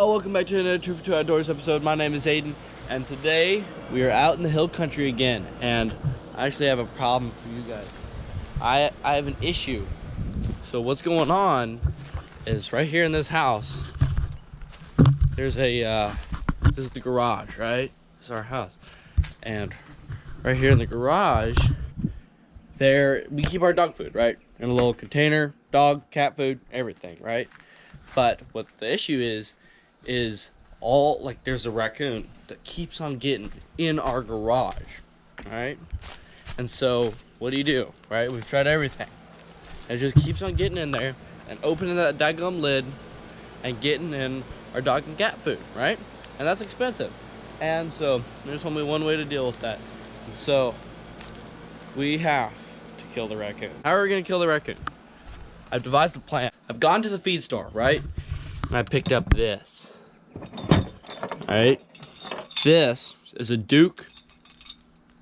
Oh, welcome back to another 2 for 2 Outdoors episode. My name is Aiden, and today we are out in the hill country again. And I actually have a problem for you guys. I have an issue. So what's going on is right here in this house. There's a this is the garage, right? This is our house, and right here in the garage, there we keep our dog food, right? In a little container, dog, cat food, everything, right? But what the issue is all like there's a raccoon that keeps on getting in our garage, right? And so what do, right? We've tried everything. And it just keeps on getting in there and opening that daggum lid and getting in our dog and cat food, right? And that's expensive. And so there's only one way to deal with that. And so we have to kill the raccoon. How are we gonna kill the raccoon? I've devised a plan. I've gone to the feed store, right? And I picked up this. Alright? This is a Duke.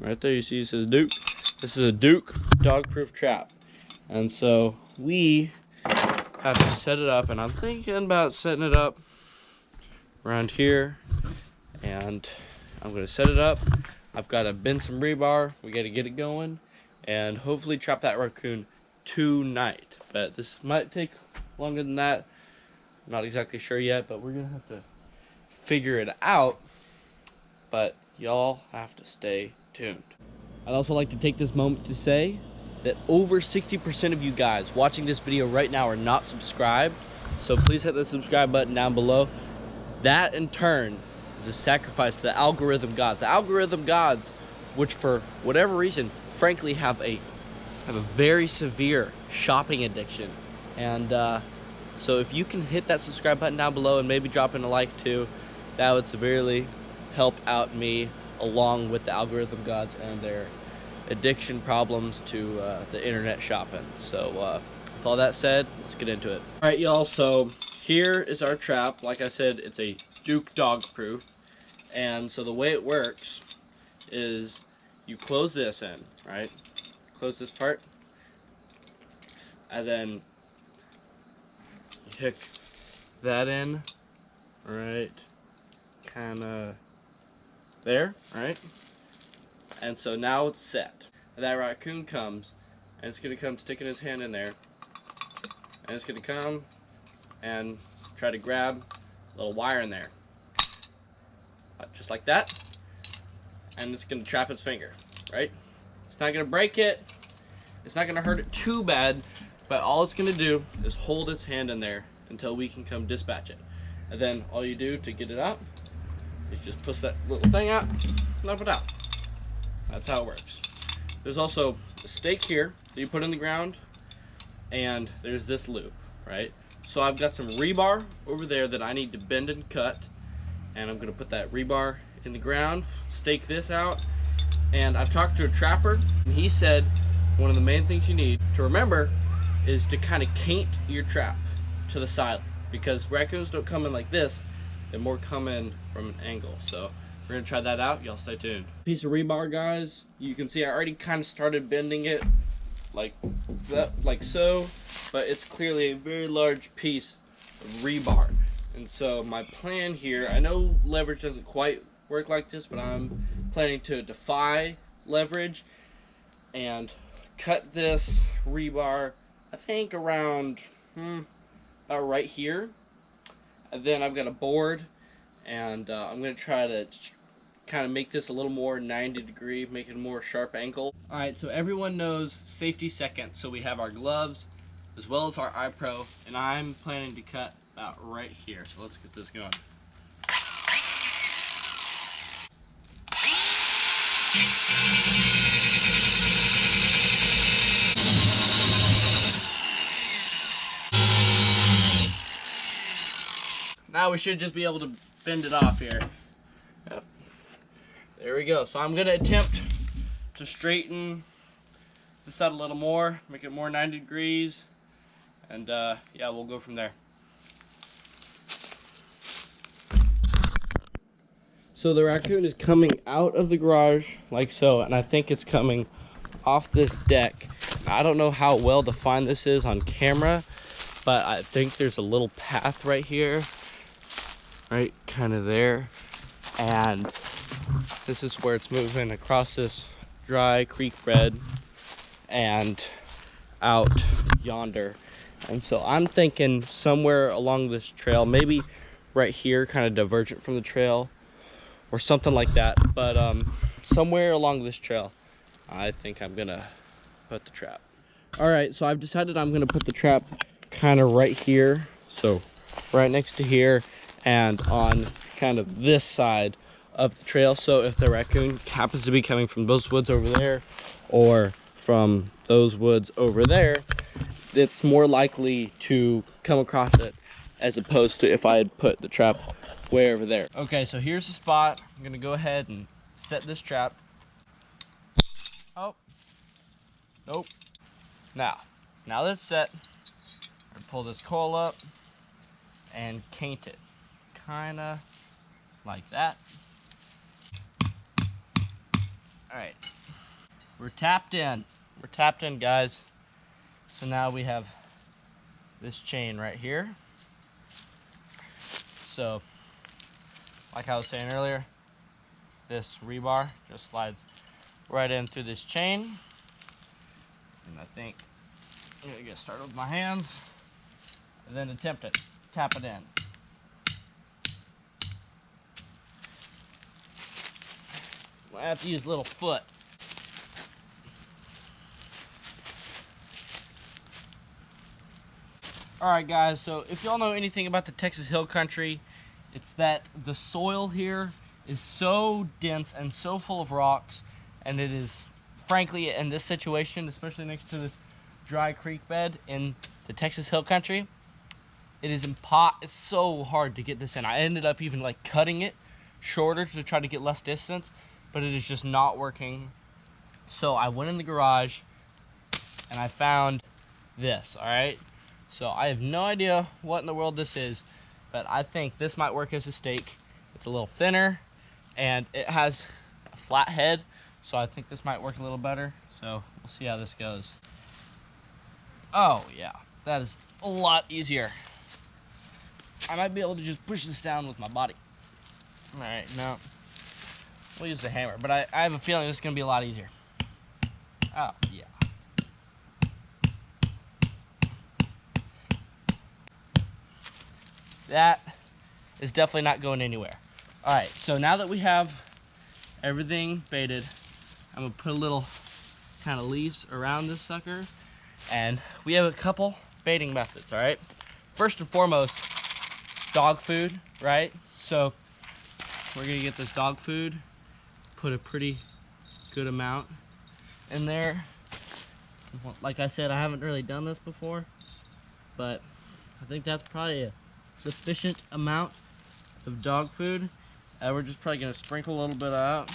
Right there, you see it says Duke. This is a Duke dog-proof trap. And so we have to set it up, and I'm thinking about setting it up around here. And I'm gonna set it up. I've got to bend some rebar. We gotta get it going and hopefully trap that raccoon tonight. But this might take longer than that. I'm not exactly sure yet, but we're gonna have to figure it out. But y'all have to stay tuned. I'd also like to take this moment to say that over 60% of you guys watching this video right now are not subscribed. So please hit the subscribe button down below. That in turn is a sacrifice to the algorithm gods. The algorithm gods, which for whatever reason, frankly have a very severe shopping addiction. And so if you can hit that subscribe button down below and maybe drop in a like too, that would severely help out me along with the algorithm gods and their addiction problems to the internet shopping. So with all that said, let's get into it. All right, y'all, so here is our trap. Like I said, it's a Duke dog proof. And so the way it works is you close this in, right? Close this part, and then you hook that in, right? Kind of there, right? And so now it's set. And that raccoon comes, and it's gonna come sticking his hand in there, and it's gonna come and try to grab a little wire in there, just like that, and it's gonna trap its finger, right? It's not gonna break it, it's not gonna hurt it too bad, but all it's gonna do is hold its hand in there until we can come dispatch it. And then all you do to get it out is just push that little thing out and up it out. That's how it works. There's also a stake here that you put in the ground, and there's this loop, right? So I've got some rebar over there that I need to bend and cut, and I'm gonna put that rebar in the ground, stake this out. And I've talked to a trapper, and he said one of the main things you need to remember is to kind of cant your trap to the side, because raccoons don't come in like this, they more come in from an angle. So we're gonna try that out. Y'all stay tuned. Piece of rebar, guys. You can see I already kind of started bending it like that, like so, but it's clearly a very large piece of rebar. And so my plan here, I know leverage doesn't quite work like this, but I'm planning to defy leverage and cut this rebar, I think around right here. And then I've got a board, and I'm gonna try to kind of make this a little more 90 degree, make it a more sharp angle. All right, so everyone knows safety second. So we have our gloves as well as our iPro, and I'm planning to cut about right here. So let's get this going. Now we should just be able to bend it off here. Yep. There we go. So I'm gonna attempt to straighten this out a little more, make it more 90 degrees, and yeah, we'll go from there. So the raccoon is coming out of the garage like so, and I think it's coming off this deck. I don't know how well defined this is on camera, but I think there's a little path right here right kind of there. And this is where it's moving across this dry creek bed and out yonder. And so I'm thinking somewhere along this trail, maybe right here, kind of divergent from the trail or something like that. But somewhere along this trail, I think I'm gonna put the trap. All right, so I've decided I'm gonna put the trap kind of right here. So right next to here and on kind of this side of the trail. So if the raccoon happens to be coming from those woods over there or from those woods over there, it's more likely to come across it as opposed to if I had put the trap way over there. Okay, so here's the spot. I'm gonna go ahead and set this trap. Oh, nope. Now that it's set, I pull this coil up and cant it, kinda like that. All right, we're tapped in. We're tapped in, guys. So now we have this chain right here. So, like I was saying earlier, this rebar just slides right in through this chain. And I think I'm gonna get started with my hands and then attempt it, tap it in. I have to use a little foot. Alright guys, so if y'all know anything about the Texas Hill Country, it's that the soil here is so dense and so full of rocks, and it is, frankly, in this situation, especially next to this dry creek bed in the Texas Hill Country, it's so hard to get this in. I ended up even like cutting it shorter to try to get less distance, but it is just not working. So I went in the garage and I found this, alright? So I have no idea what in the world this is, but I think this might work as a stake. It's a little thinner and it has a flat head, so I think this might work a little better. So we'll see how this goes. Oh yeah, that is a lot easier. I might be able to just push this down with my body. All right, no, we'll use the hammer, but I have a feeling this is gonna be a lot easier. Oh yeah. That is definitely not going anywhere. All right, so now that we have everything baited, I'm gonna put a little kind of leash around this sucker, and we have a couple baiting methods, all right? First and foremost, dog food, right? So we're gonna get this dog food, put a pretty good amount in there. Like I said, I haven't really done this before, but I think that's probably a sufficient amount of dog food. And we're just probably gonna sprinkle a little bit out,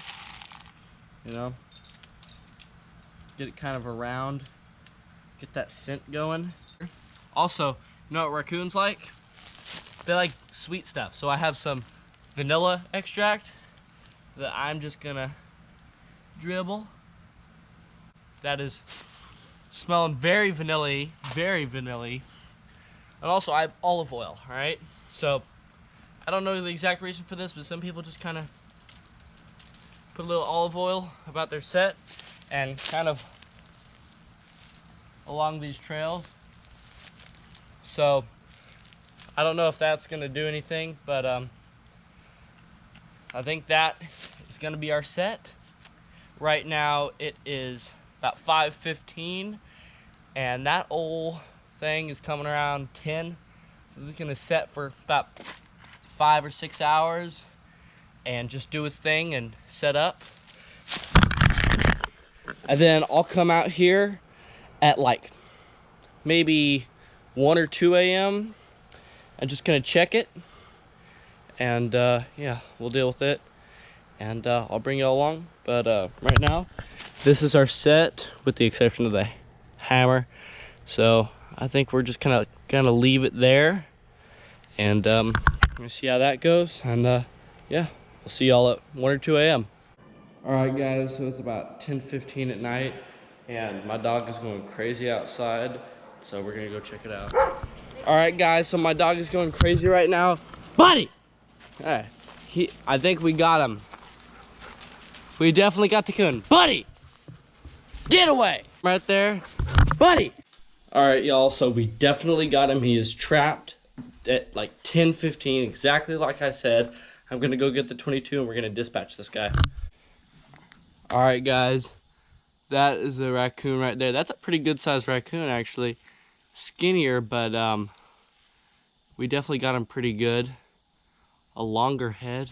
you know, get it kind of around, get that scent going. Also, you know what raccoons like? They like sweet stuff. So I have some vanilla extract that I'm just gonna dribble. That is smelling very vanilla-y, very vanilla-y. And also I have olive oil, all right? So I don't know the exact reason for this, but some people just kind of put a little olive oil about their set and kind of along these trails. So I don't know if that's gonna do anything, but I think that is gonna be our set. Right now it is about 5:15, and that old thing is coming around 10. So it's gonna set for about 5 or 6 hours and just do its thing and set up. And then I'll come out here at like maybe 1 or 2 a.m. I'm just gonna check it, and yeah, we'll deal with it, and I'll bring you all along. But right now, this is our set with the exception of the hammer. So I think we're just gonna leave it there, and we'll see how that goes. And yeah, we'll see y'all at 1 or 2 a.m. All right, guys. So it's about 10:15 at night, and my dog is going crazy outside. So we're gonna go check it out. All right, guys. So my dog is going crazy right now. Buddy, Alright. I think we got him. We definitely got the coon. Buddy! Get away! Right there. Buddy! Alright, y'all, so we definitely got him. He is trapped at like 10:15, exactly like I said. I'm gonna go get the 22 and we're gonna dispatch this guy. Alright, guys. That is a raccoon right there. That's a pretty good sized raccoon, actually. Skinnier, but we definitely got him pretty good. A longer head.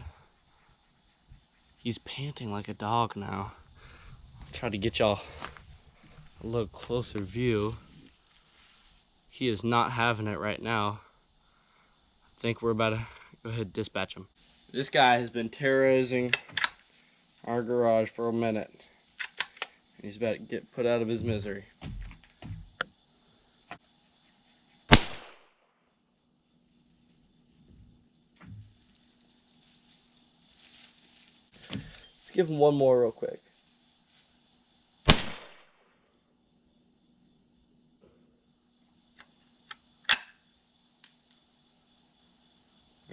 He's panting like a dog now. I'll try to get y'all a little closer view. He is not having it right now. I think we're about to go ahead and dispatch him. This guy has been terrorizing our garage for a minute. He's about to get put out of his misery. Let's give him one more real quick.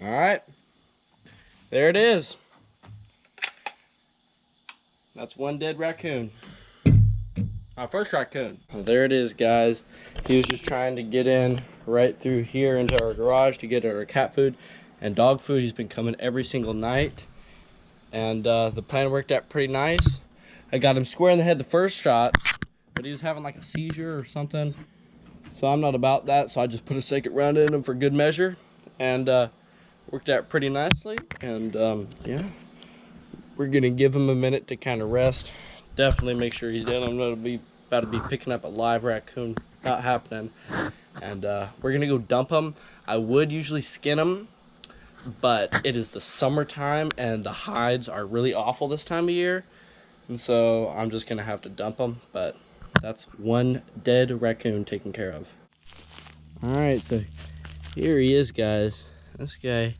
All right, there it is. That's one dead raccoon. Our first raccoon. Well, there it is, guys. He was just trying to get in right through here into our garage to get our cat food and dog food. He's been coming every single night. And the plan worked out pretty nice. I got him square in the head the first shot, but he was having like a seizure or something. So I'm not about that, so I just put a second round in him for good measure. And worked out pretty nicely. And yeah, we're gonna give him a minute to kind of rest. Definitely make sure he's in. I'm about to be picking up a live raccoon. Not happening. And we're gonna go dump him. I would usually skin him, but it is the summertime and the hides are really awful this time of year. And so I'm just gonna have to dump him, but that's one dead raccoon taken care of. All right, so here he is, guys. This guy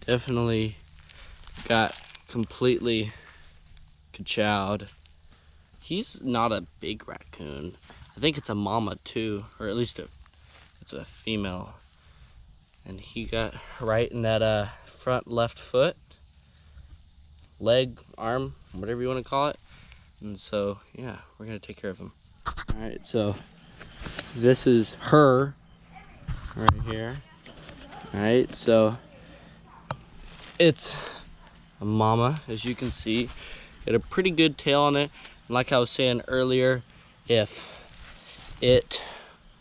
definitely got completely ka-chowed. He's not a big raccoon. I think it's a mama too, or at least it's a female. And he got right in that front left foot, leg, arm, whatever you want to call it. And so, yeah, we're gonna take care of him. All right, so this is her right here. All right, so it's a mama, as you can see. Got a pretty good tail on it. And like I was saying earlier, if it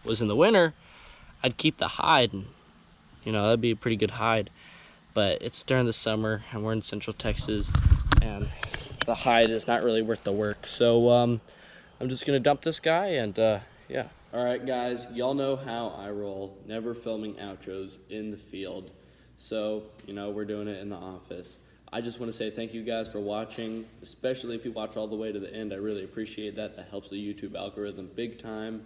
was in the winter, I'd keep the hide, and you know, that'd be a pretty good hide. But it's during the summer and we're in Central Texas and the hide is not really worth the work. So I'm just gonna dump this guy and yeah. All right, guys, y'all know how I roll, never filming outros in the field. So, you know, we're doing it in the office. I just want to say thank you guys for watching, especially if you watch all the way to the end. I really appreciate that. That helps the YouTube algorithm big time.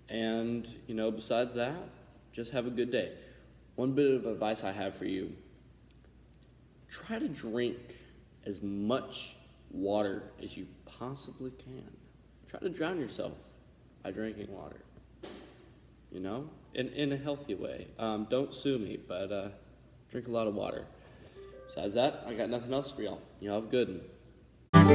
And, you know, besides that, just have a good day. One bit of advice I have for you, try to drink as much water as you possibly can. Try to drown yourself by drinking water, you know, in a healthy way. Don't sue me, but drink a lot of water. Besides that, I got nothing else for y'all. Y'all have a good one.